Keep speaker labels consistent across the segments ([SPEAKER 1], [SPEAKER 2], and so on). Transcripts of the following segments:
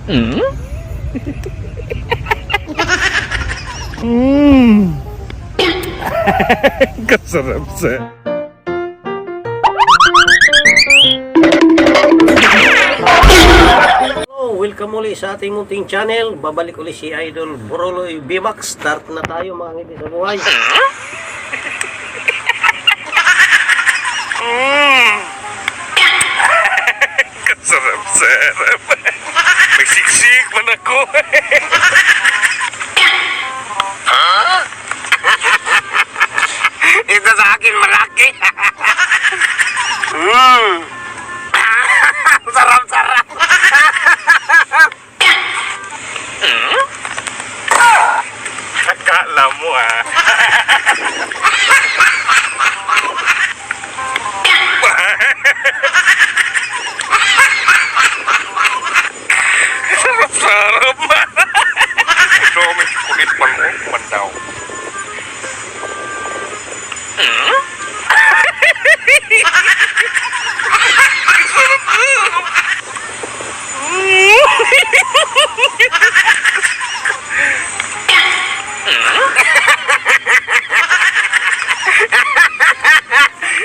[SPEAKER 1] Mm? Mm. Kasarap sa.
[SPEAKER 2] Hello, welcome muli sa ating munting channel. Babalik ulit si Idol Boroloy Bimax. Start na tayo mga ngiti sa buhay.
[SPEAKER 1] Kasarap-sarap. May siksik man ako.
[SPEAKER 2] Ito sa akin malaki. Sarap-sarap.
[SPEAKER 1] Akala mo ah. Sarap-sarap. Ito may kulit man mo. Mandaw.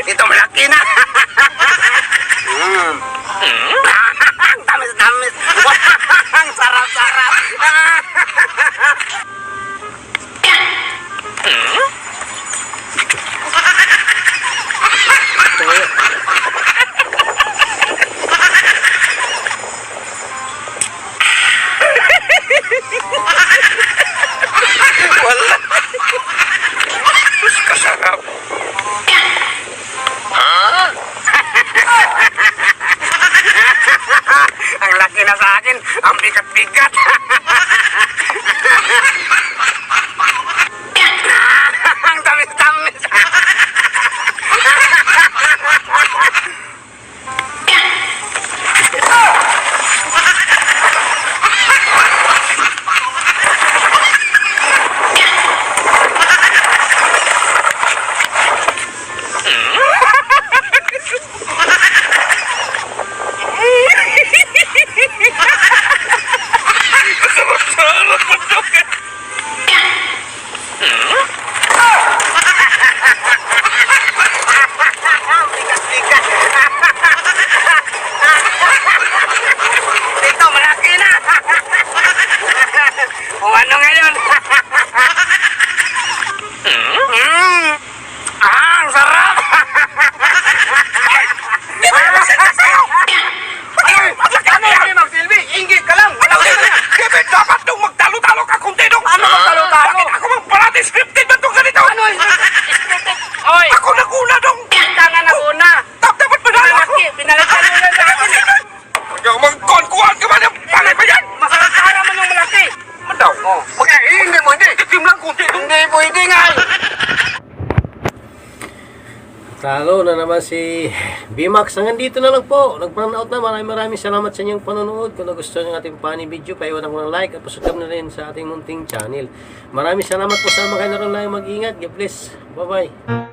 [SPEAKER 2] Ito malaki na. Tamis-tamis. Ang sarap-sarap.
[SPEAKER 1] Wala. Kasarap.
[SPEAKER 2] Ang laki na sa akin. Ang bigat-bigat. Ang tamis-tamis.
[SPEAKER 1] Sarap-sarap mo ito.
[SPEAKER 2] Bigat-bigat. Ito, malaki na. O ano ngayon? Ang sarap. Ano yan, Magsilbi? Inggit ka lang.
[SPEAKER 1] Kevin, dapat dong magtalo-talo ka kung dito.
[SPEAKER 2] Ano magtalo-talo?
[SPEAKER 1] Bakit ako mang parati scripted ba itong ganito?
[SPEAKER 2] Ano yung scripted? Oy,
[SPEAKER 1] Ako naguna dong.
[SPEAKER 2] kita nga na una.
[SPEAKER 1] Dapat manalo ako.
[SPEAKER 2] Malaki, pinalitan mo lang sa akin.
[SPEAKER 1] Huwag ako magkuhan-kuhan ka ba ng pangay ba yan?
[SPEAKER 2] Masarap man yung malaki.
[SPEAKER 1] Mandaw.
[SPEAKER 2] Hindi mo, hindi.
[SPEAKER 1] Titim lang kung dito.
[SPEAKER 2] Hindi pwede nga. Talo na naman si Bimax. Hanggang dito na lang po. Nag-pan out na. Maraming salamat sa inyong panonood. Kung nagustuhan ng ating funny video, paiwan ako ng like at pasubscribe na rin sa ating munting channel. Maraming salamat po sa mga kayo na rin lang mag-ingat. God bless. Bye-bye.